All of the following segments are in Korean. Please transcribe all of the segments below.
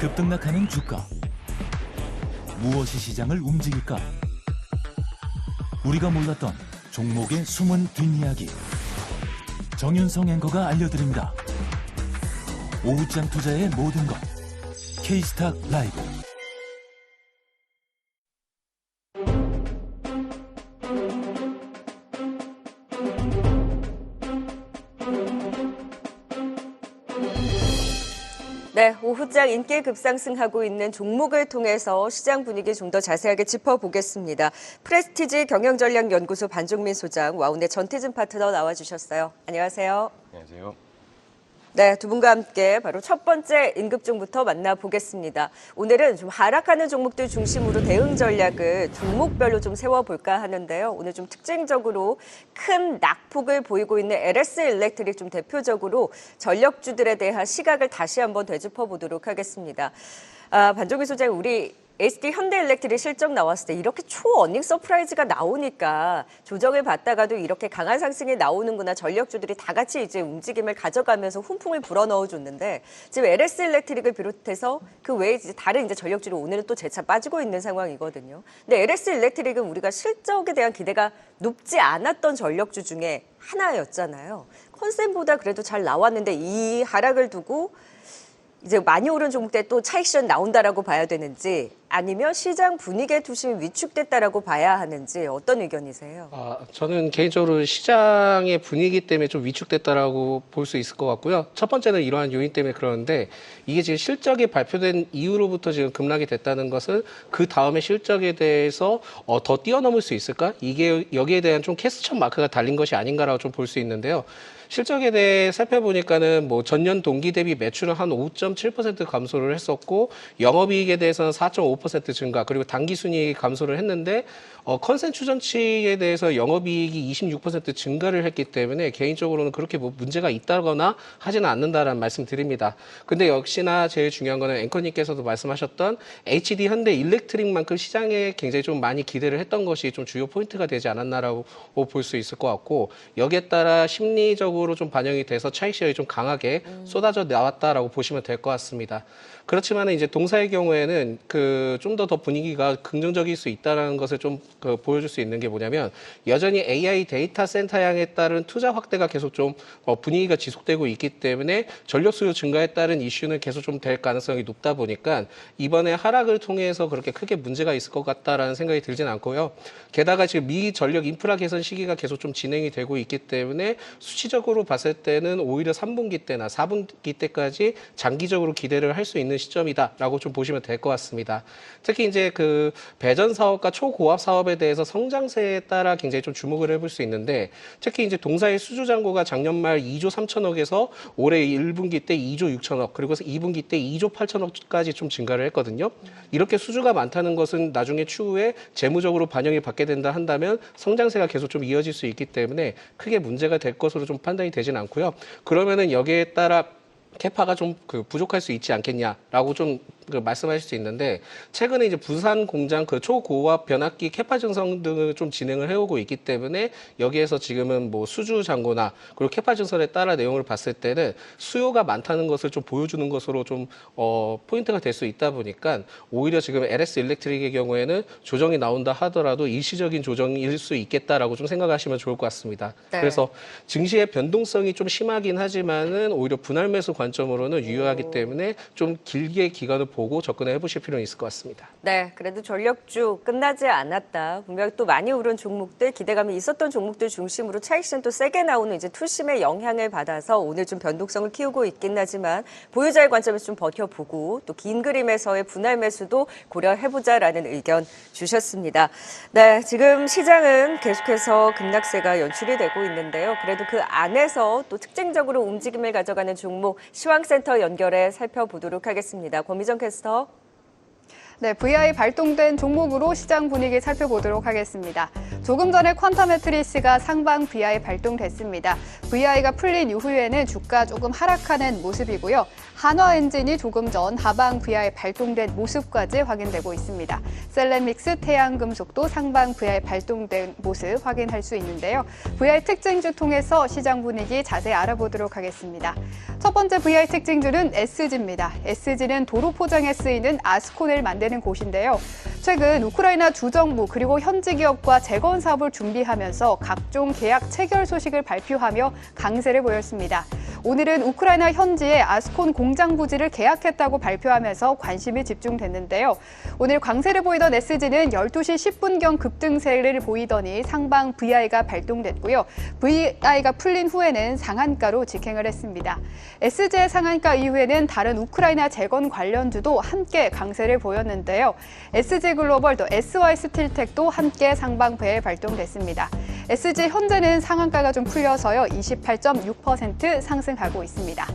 급등락하는 주가. 무엇이 시장을 움직일까? 우리가 몰랐던 종목의 숨은 뒷이야기. 정윤성 앵커가 알려드립니다. 오후장 투자의 모든 것. K스탁 라이브. 네, 오후장 인기 급상승하고 있는 종목을 통해서 시장 분위기 좀 더 자세하게 짚어보겠습니다. 프레스티지 경영전략연구소 반종민 소장, 와운의 전태진 파트너 나와주셨어요. 안녕하세요. 안녕하세요. 네, 두 분과 함께 바로 첫 번째 인급종부터 만나보겠습니다. 오늘은 좀 하락하는 종목들 중심으로 대응 전략을 종목별로 좀 세워볼까 하는데요. 오늘 좀 특징적으로 큰 낙폭을 보이고 있는 LS 일렉트릭 좀 대표적으로 전력주들에 대한 시각을 다시 한번 되짚어보도록 하겠습니다. 반종민 소장, 우리 SK 현대일렉트릭 실적 나왔을 때 이렇게 초어닝 서프라이즈가 나오니까 조정을 받다가도 이렇게 강한 상승이 나오는구나, 전력주들이 다 같이 이제 움직임을 가져가면서 훈풍을 불어넣어줬는데, 지금 LS 일렉트릭을 비롯해서 그 외에 이제 다른 이제 전력주로 오늘은 또 재차 빠지고 있는 상황이거든요. 근데 LS 일렉트릭은 우리가 실적에 대한 기대가 높지 않았던 전력주 중에 하나였잖아요. 컨센보다 그래도 잘 나왔는데 이 하락을 두고 이제 많이 오른 종목대 또 차익 실현 나온다라고 봐야 되는지, 아니면 시장 분위기의 투심이 위축됐다라고 봐야 하는지, 어떤 의견이세요? 저는 개인적으로 시장의 분위기 때문에 좀 위축됐다라고 볼 수 있을 것 같고요. 첫 번째는 이러한 요인 때문에 그러는데, 이게 지금 실적이 발표된 이후로부터 지금 급락이 됐다는 것은 그 다음에 실적에 대해서 더 뛰어넘을 수 있을까? 이게 여기에 대한 좀 캐스천 마크가 달린 것이 아닌가라고 좀 볼 수 있는데요. 실적에 대해 살펴보니까는 뭐 전년 동기 대비 매출은 한 5.7% 감소를 했었고, 영업이익에 대해서는 4.5% 증가, 그리고 당기순이익이 감소를 했는데, 컨센 추정치에 대해서 영업이익이 26% 증가를 했기 때문에 개인적으로는 그렇게 뭐 문제가 있다거나 하지는 않는다라는 말씀 드립니다. 근데 역시나 제일 중요한 거는 앵커님께서도 말씀하셨던 HD 현대 일렉트릭만큼 시장에 굉장히 좀 많이 기대를 했던 것이 좀 주요 포인트가 되지 않았나라고 볼 수 있을 것 같고, 여기에 따라 심리적으로 좀 반영이 돼서 차익 실현이 좀 강하게 쏟아져 나왔다라고 보시면 될 것 같습니다. 그렇지만 이제 동사의 경우에는 좀 더 분위기가 긍정적일 수 있다는 것을 좀 보여줄 수 있는 게 뭐냐면, 여전히 AI 데이터 센터향에 따른 투자 확대가 계속 좀 분위기가 지속되고 있기 때문에 전력 수요 증가에 따른 이슈는 계속 좀 될 가능성이 높다 보니까 이번에 하락을 통해서 그렇게 크게 문제가 있을 것 같다라는 생각이 들진 않고요. 게다가 지금 미 전력 인프라 개선 시기가 계속 좀 진행이 되고 있기 때문에 수치적으로 봤을 때는 오히려 3분기 때나 4분기 때까지 장기적으로 기대를 할 수 있는 시점이다라고 좀 보시면 될 것 같습니다. 특히 이제 그 배전 사업과 초고압 사업에 대해서 성장세에 따라 굉장히 좀 주목을 해볼 수 있는데, 특히 이제 동사의 수주 잔고가 작년 말 2조 3천억에서 올해 1분기 때 2조 6천억, 그리고 2분기 때 2조 8천억까지 좀 증가를 했거든요. 이렇게 수주가 많다는 것은 나중에 추후에 재무적으로 반영이 받게 된다 한다면 성장세가 계속 좀 이어질 수 있기 때문에 크게 문제가 될 것으로 좀 판단이 되진 않고요. 그러면은 여기에 따라 캐파가 좀 부족할 수 있지 않겠냐라고 좀 말씀하실 수 있는데, 최근에 이제 부산 공장 초고압 변압기 캐파 증설 등을 좀 진행을 해오고 있기 때문에 여기에서 지금은 뭐 수주 잔고나 그리고 캐파 증설에 따라 내용을 봤을 때는 수요가 많다는 것을 좀 보여주는 것으로 좀 포인트가 될 수 있다 보니까, 오히려 지금 LS 일렉트릭의 경우에는 조정이 나온다 하더라도 일시적인 조정일 수 있겠다라고 좀 생각하시면 좋을 것 같습니다. 네. 그래서 증시의 변동성이 좀 심하긴 하지만은 오히려 분할 매수 관점으로는 유효하기 때문에 좀 길게 기간을 보고 접근해 보실 필요는 있을 것 같습니다. 네, 그래도 전력주 끝나지 않았다. 분명히 또 많이 오른 종목들, 기대감이 있었던 종목들 중심으로 차익 실현 또 세게 나오는 이제 투심의 영향을 받아서 오늘 좀 변동성을 키우고 있긴 하지만, 보유자의 관점에서 좀 버텨보고 또 긴 그림에서의 분할 매수도 고려해보자라는 의견 주셨습니다. 네, 지금 시장은 계속해서 급락세가 연출이 되고 있는데요. 그래도 그 안에서 또 특징적으로 움직임을 가져가는 종목, 시황센터 연결해 살펴보도록 하겠습니다. 권미정 캐스터. 네, VI 발동된 종목으로 시장 분위기 살펴보도록 하겠습니다. 조금 전에 퀀텀 매트리스가 상방 VI 발동됐습니다. VI가 풀린 이후에는 주가 조금 하락하는 모습이고요. 한화엔진이 조금 전 하방 VI 발동된 모습까지 확인되고 있습니다. 셀레믹스, 태양금속도 상방 VI 발동된 모습 확인할 수 있는데요. VI 특징주 통해서 시장 분위기 자세히 알아보도록 하겠습니다. 첫 번째 VI 특징주는 SG입니다. SG는 도로 포장에 쓰이는 아스콘을 만드는 곳인데요. 최근 우크라이나 주정부 그리고 현지 기업과 재건 사업을 준비하면서 각종 계약 체결 소식을 발표하며 강세를 보였습니다. 오늘은 우크라이나 현지에 아스콘 공장 부지를 계약했다고 발표하면서 관심이 집중됐는데요. 오늘 강세를 보이던 SG는 12시 10분경 급등세를 보이더니 상방 VI가 발동됐고요. VI가 풀린 후에는 상한가로 직행을 했습니다. SG의 상한가 이후에는 다른 우크라이나 재건 관련주도 함께 강세를 보였는데요. SG글로벌 또 SY스틸텍도 함께 상방 VI 발동됐습니다. SG 현재는 상한가가 좀 풀려서요. 28.6% 상승하고 있습니다.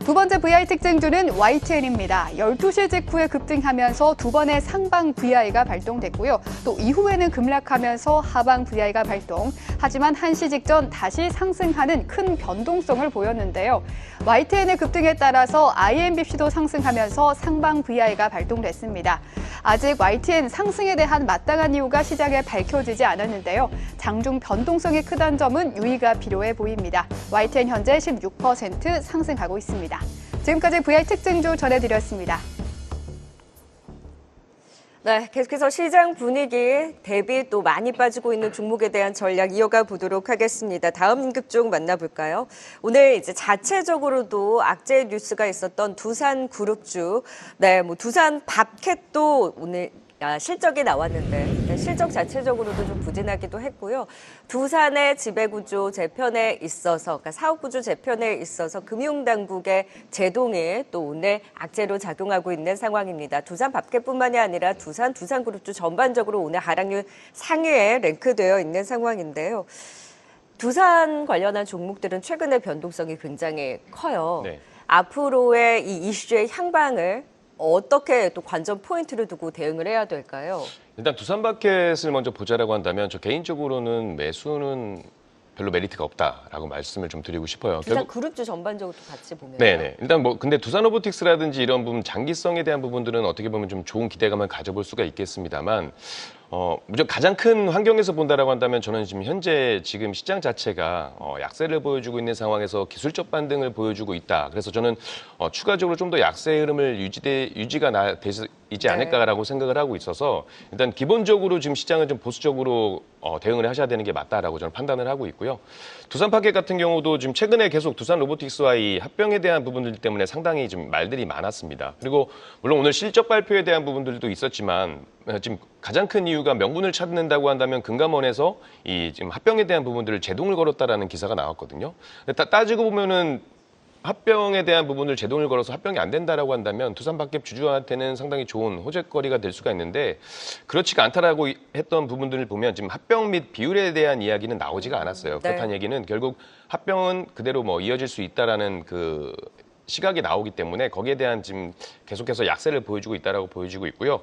두 번째 VI 특징주는 YTN입니다. 12시 직후에 급등하면서 두 번의 상방 VI가 발동됐고요. 또 이후에는 급락하면서 하방 VI가 발동. 하지만 1시 직전 다시 상승하는 큰 변동성을 보였는데요. YTN의 급등에 따라서 IMBC도 상승하면서 상방 VI가 발동됐습니다. 아직 YTN 상승에 대한 마땅한 이유가 시장에 밝혀지지 않았는데요. 장중 변동성이 크다는 점은 유의가 필요해 보입니다. YTN 현재 16% 상승하고 있습니다. 지금까지 VI 특징주 전해드렸습니다. 네, 계속해서 시장 분위기 대비 또 많이 빠지고 있는 종목에 대한 전략 이어가 보도록 하겠습니다. 다음 임급종 만나볼까요? 오늘 이제 자체적으로도 악재 뉴스가 있었던 두산그룹주, 네, 뭐 두산 밥캣도 오늘 실적이 나왔는데 실적 자체적으로도 좀 부진하기도 했고요. 두산의 지배구조 재편에 있어서, 그러니까 사업구조 재편에 있어서 금융당국의 제동이 또 오늘 악재로 작용하고 있는 상황입니다. 두산 밥캣뿐만이 아니라 두산그룹주 전반적으로 오늘 하락률 상위에 랭크되어 있는 상황인데요. 두산 관련한 종목들은 최근에 변동성이 굉장히 커요. 네. 앞으로의 이 이슈의 향방을 어떻게 또 관전 포인트를 두고 대응을 해야 될까요? 일단 두산마켓을 먼저 보자라고 한다면 저 개인적으로는 매수는 별로 메리트가 없다라고 말씀을 좀 드리고 싶어요. 두산 그룹주 전반적으로 같이 보면. 네네. 일단 뭐 근데 두산로보틱스라든지 이런 부분 장기성에 대한 부분들은 어떻게 보면 좀 좋은 기대감을 가져볼 수가 있겠습니다만 무조건 가장 큰 환경에서 본다라고 한다면 저는 지금 시장 자체가 약세를 보여주고 있는 상황에서 기술적 반등을 보여주고 있다. 그래서 저는 추가적으로 좀 더 약세 흐름을 유지가 되지 않을까라고 생각을 하고 있어서 일단 기본적으로 지금 시장은 좀 보수적으로 대응을 하셔야 되는 게 맞다라고 저는 판단을 하고 있고요. 두산마켓 같은 경우도 지금 최근에 계속 두산로보틱스와 이 합병에 대한 부분들 때문에 상당히 좀 말들이 많았습니다. 그리고 물론 오늘 실적 발표에 대한 부분들도 있었지만 지금 가장 큰 이유가 명분을 찾는다고 한다면 금감원에서 이 지금 합병에 대한 부분들을 제동을 걸었다라는 기사가 나왔거든요. 따지고 보면은 합병에 대한 부분을 제동을 걸어서 합병이 안 된다라고 한다면 두산마켓 주주한테는 상당히 좋은 호재거리가 될 수가 있는데 그렇지가 않다라고 했던 부분들을 보면 지금 합병 및 비율에 대한 이야기는 나오지가 않았어요. 네. 그렇다는 얘기는 결국 합병은 그대로 뭐 이어질 수 있다라는 그 시각이 나오기 때문에 거기에 대한 지금 계속해서 약세를 보여주고 있다라고 보여지고 있고요.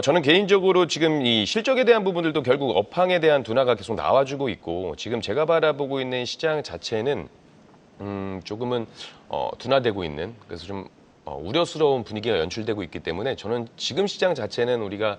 저는 개인적으로 지금 이 실적에 대한 부분들도 결국 업황에 대한 둔화가 계속 나와주고 있고 지금 제가 바라보고 있는 시장 자체는 조금은 둔화되고 있는 그래서 좀 우려스러운 분위기가 연출되고 있기 때문에 저는 지금 시장 자체는 우리가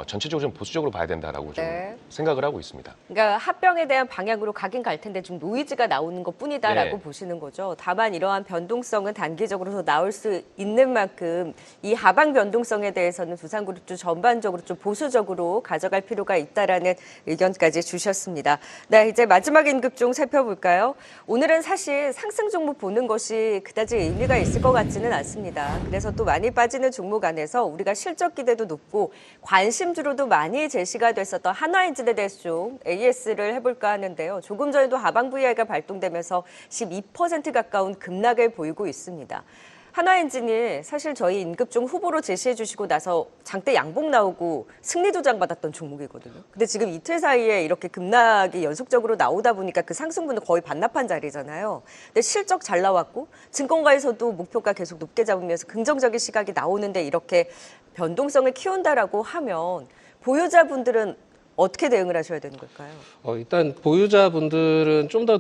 전체적으로 좀 보수적으로 봐야 된다라고 좀 네. 생각을 하고 있습니다. 그러니까 합병에 대한 방향으로 가긴 갈 텐데 좀 노이즈가 나오는 것뿐이다라고 네. 보시는 거죠. 다만 이러한 변동성은 단기적으로 더 나올 수 있는 만큼 이 하방 변동성에 대해서는 두산그룹주 전반적으로 좀 보수적으로 가져갈 필요가 있다라는 의견까지 주셨습니다. 네, 이제 마지막 임급종 살펴볼까요? 오늘은 사실 상승 종목 보는 것이 그다지 의미가 있을 것 같지는 않습니다. 그래서 또 많이 빠지는 종목 안에서 우리가 실적 기대도 높고 관심주로도 많이 제시가 됐었던 한화엔진에 대해서 좀 AS를 해볼까 하는데요. 조금 전에도 하방 VI가 발동되면서 12% 가까운 급락을 보이고 있습니다. 한화엔진이 사실 저희 임급종 후보로 제시해 주시고 나서 장대 양봉 나오고 승리 도장 받았던 종목이거든요. 근데 지금 이틀 사이에 이렇게 급락이 연속적으로 나오다 보니까 그 상승분은 거의 반납한 자리잖아요. 근데 실적 잘 나왔고 증권가에서도 목표가 계속 높게 잡으면서 긍정적인 시각이 나오는데 이렇게 변동성을 키운다라고 하면 보유자분들은 어떻게 대응을 하셔야 되는 걸까요? 일단 보유자분들은 좀 더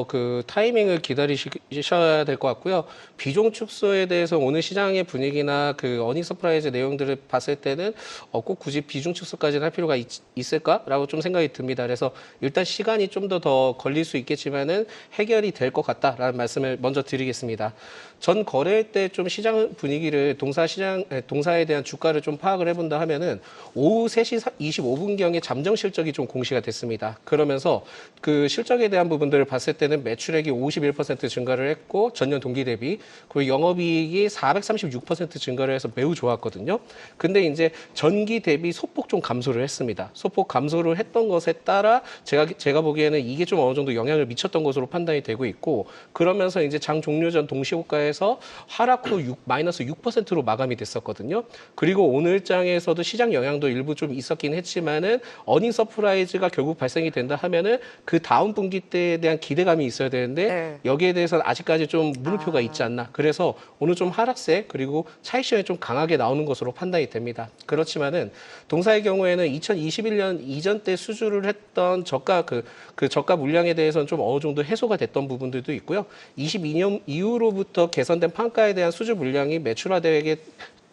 그 타이밍을 기다리셔야 될 것 같고요. 비중 축소에 대해서 오늘 시장의 분위기나 그 어닝 서프라이즈 내용들을 봤을 때는 꼭 굳이 비중 축소까지는 할 필요가 있을까라고 좀 생각이 듭니다. 그래서 일단 시간이 좀 더 걸릴 수 있겠지만은 해결이 될 것 같다라는 말씀을 먼저 드리겠습니다. 전 거래일 때 좀 시장 분위기를 동사에 대한 주가를 좀 파악을 해본다 하면은 오후 3시 25분경에 잠정 실적이 좀 공시가 됐습니다. 그러면서 그 실적에 대한 부분들을 봤을 때는 매출액이 51% 증가를 했고 전년 동기 대비, 그리고 영업이익이 436% 증가를 해서 매우 좋았거든요. 근데 이제 전기 대비 소폭 좀 감소를 했습니다. 소폭 감소를 했던 것에 따라 제가 보기에는 이게 좀 어느 정도 영향을 미쳤던 것으로 판단이 되고 있고, 그러면서 이제 장 종료 전 동시호가에서 하락 후 마이너스 6%로 마감이 됐었거든요. 그리고 오늘 장에서도 시장 영향도 일부 좀 있었긴 했지만은 어닝 서프라이즈가 결국 발생이 된다 하면은 그 다음 분기 때에 대한 기대감이 있어야 되는데 네. 여기에 대해서는 아직까지 좀 물음표가 있지 않나. 그래서 오늘 좀 하락세 그리고 차익 실현이 좀 강하게 나오는 것으로 판단이 됩니다. 그렇지만은 동사의 경우에는 2021년 이전 때 수주를 했던 저가 그 저가 물량에 대해서는 좀 어느 정도 해소가 됐던 부분들도 있고요. 22년 이후로부터 개선된 판가에 대한 수주 물량이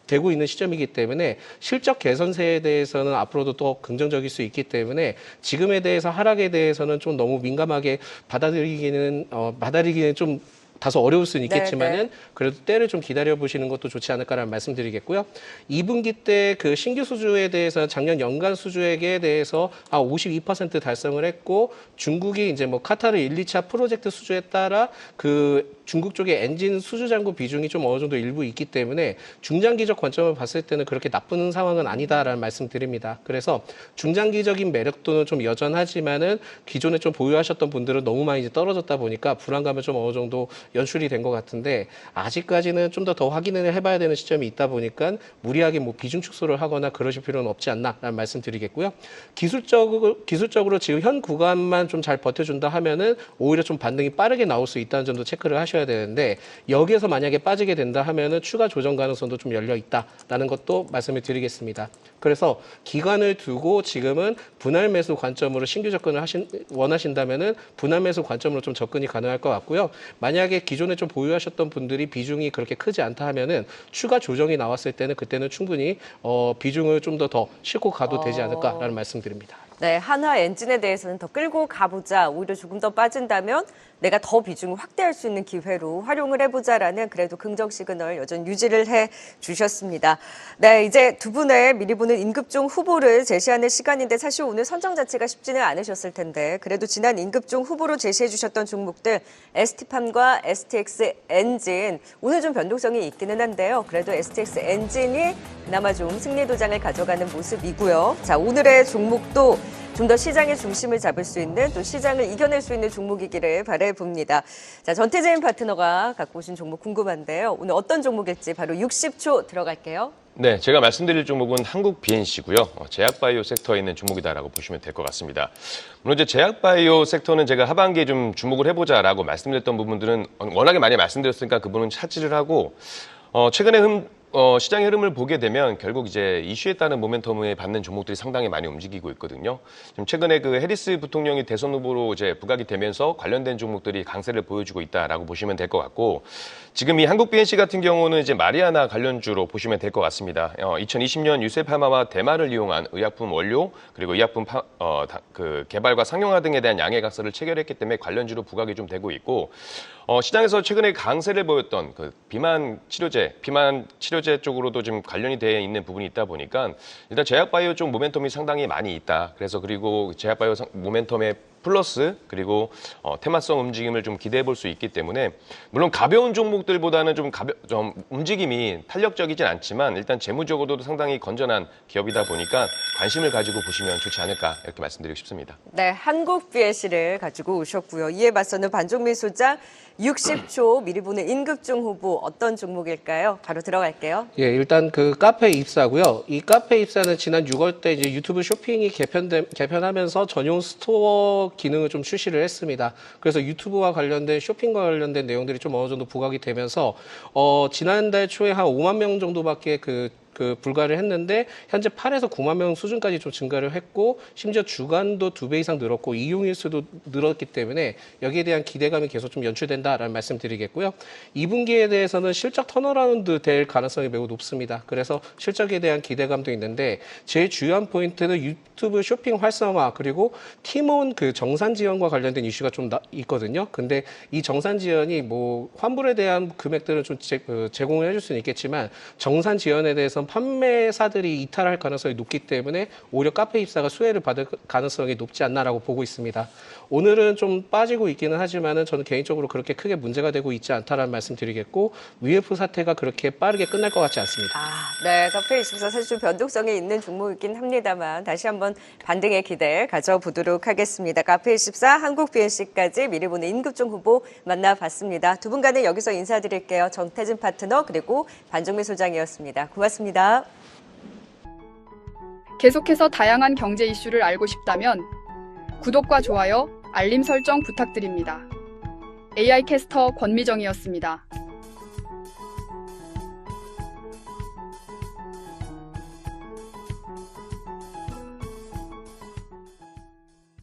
되고 있는 시점이기 때문에 실적 개선세에 대해서는 앞으로도 더 긍정적일 수 있기 때문에 지금에 대해서 하락에 대해서는 좀 너무 민감하게 받아들이기는 좀 다소 어려울 수는 있겠지만은 네. 그래도 때를 좀 기다려 보시는 것도 좋지 않을까라는 말씀드리겠고요. 2분기 때 그 신규 수주에 대해서 작년 연간 수주액에 대해서 52% 달성을 했고, 중국이 이제 뭐 카타르 1, 2차 프로젝트 수주에 따라 그 중국 쪽의 엔진 수주 잔고 비중이 좀 어느 정도 일부 있기 때문에 중장기적 관점을 봤을 때는 그렇게 나쁜 상황은 아니다라는 말씀드립니다. 그래서 중장기적인 매력도는 좀 여전하지만은 기존에 좀 보유하셨던 분들은 너무 많이 이제 떨어졌다 보니까 불안감은 좀 어느 정도 연출이 된 것 같은데, 아직까지는 좀 더 확인을 해봐야 되는 시점이 있다 보니까 무리하게 뭐 비중 축소를 하거나 그러실 필요는 없지 않나라는 말씀드리겠고요. 기술적으로 지금 현 구간만 좀 잘 버텨준다 하면은 오히려 좀 반등이 빠르게 나올 수 있다는 점도 체크를 하셔야 되는데, 여기에서 만약에 빠지게 된다 하면은 추가 조정 가능성도 좀 열려 있다라는 것도 말씀을 드리겠습니다. 그래서 기간을 두고 지금은 분할 매수 관점으로 신규 접근을 원하신다면은 분할 매수 관점으로 좀 접근이 가능할 것 같고요. 만약에 기존에 좀 보유하셨던 분들이 비중이 그렇게 크지 않다 하면은 추가 조정이 나왔을 때는 그때는 충분히 비중을 좀 더 싣고 가도 되지 않을까라는 말씀드립니다. 네, 한화 엔진에 대해서는 더 끌고 가보자. 오히려 조금 더 빠진다면 내가 더 비중을 확대할 수 있는 기회로 활용을 해보자라는 그래도 긍정 시그널 여전히 유지를 해 주셨습니다. 네, 이제 두 분의 미리 보는 임급종 후보를 제시하는 시간인데, 사실 오늘 선정 자체가 쉽지는 않으셨을 텐데 그래도 지난 임급종 후보로 제시해 주셨던 종목들 ST팜과 STX 엔진, 오늘 좀 변동성이 있기는 한데요. 그래도 STX 엔진이 그나마 좀 승리 도장을 가져가는 모습이고요. 자, 오늘의 종목도 좀 더 시장의 중심을 잡을 수 있는, 또 시장을 이겨낼 수 있는 종목이기를 바라봅니다. 자, 전태재인 파트너가 갖고 오신 종목 궁금한데요. 오늘 어떤 종목일지 바로 60초 들어갈게요. 네, 제가 말씀드릴 종목은 한국 BNC고요. 제약바이오 섹터에 있는 종목이다라고 보시면 될 것 같습니다. 물론 이제 제약바이오 섹터는 제가 하반기에 좀 주목을 해보자라고 말씀드렸던 부분들은 워낙에 많이 말씀드렸으니까 그 부분은 차치를 하고, 최근에 시장의 흐름을 보게 되면 결국 이제 이슈에 따른 모멘텀을 받는 종목들이 상당히 많이 움직이고 있거든요. 지금 최근에 그 해리스 부통령이 대선 후보로 이제 부각이 되면서 관련된 종목들이 강세를 보여주고 있다라고 보시면 될 것 같고, 지금 이 한국 BNC 같은 경우는 이제 마리아나 관련주로 보시면 될 것 같습니다. 2020년 유세파마와 대마를 이용한 의약품 원료 그리고 의약품 그 개발과 상용화 등에 대한 양해각서를 체결했기 때문에 관련주로 부각이 좀 되고 있고, 시장에서 최근에 강세를 보였던 그 비만 치료제 쪽으로도 지금 관련이 되어 있는 부분이 있다 보니까 일단 제약바이오 쪽 모멘텀이 상당히 많이 있다. 그래서 그리고 제약바이오 모멘텀의 플러스 그리고 테마성 움직임을 좀 기대해 볼 수 있기 때문에, 물론 가벼운 종목들보다는 좀 움직임이 탄력적이진 않지만 일단 재무적으로도 상당히 건전한 기업이다 보니까 관심을 가지고 보시면 좋지 않을까, 이렇게 말씀드리고 싶습니다. 네, 한국 BNC를 가지고 오셨고요. 이에 맞서는 반종민 소장 60초 미리 보는 임급종 후보 어떤 종목일까요? 바로 들어갈게요. 예, 일단 그 카페 입사고요. 이 카페 입사는 지난 6월 때 이제 유튜브 쇼핑이 개편하면서 전용 스토어 기능을 좀 출시를 했습니다. 그래서 유튜브와 관련된 쇼핑과 관련된 내용들이 좀 어느 정도 부각이 되면서 지난달 초에 한 5만 명 정도밖에 그 불과를 했는데 현재 8에서 9만 명 수준까지 좀 증가를 했고 심지어 주간도 2배 이상 늘었고 이용일 수도 늘었기 때문에 여기에 대한 기대감이 계속 좀 연출된다라는 말씀드리겠고요. 2분기에 대해서는 실적 턴어라운드 될 가능성이 매우 높습니다. 그래서 실적에 대한 기대감도 있는데 제일 주요한 포인트는 유튜브 쇼핑 활성화 그리고 팀원 그 정산 지원과 관련된 이슈가 좀 있거든요. 근데 이 정산 지원이 뭐 환불에 대한 금액들은 좀 제공을 해줄 수는 있겠지만 정산 지원에 대해서는 판매사들이 이탈할 가능성이 높기 때문에 오히려 카페24가 수혜를 받을 가능성이 높지 않나라고 보고 있습니다. 오늘은 좀 빠지고 있기는 하지만은 저는 개인적으로 그렇게 크게 문제가 되고 있지 않다라는 말씀드리겠고 위에프 사태가 그렇게 빠르게 끝날 것 같지 않습니다. 네, 카페24 사실 좀 변동성이 있는 종목이긴 합니다만 다시 한번 반등의 기대 가져보도록 하겠습니다. 카페24 한국BNC까지 미리 보는 임급종 후보 만나봤습니다. 두 분과는 여기서 인사드릴게요. 정태진 파트너 그리고 반정미 소장이었습니다. 고맙습니다. 계속해서 다양한 경제 이슈를 알고 싶다면 구독과 좋아요, 알림 설정 부탁드립니다. AI 캐스터 권미정이었습니다.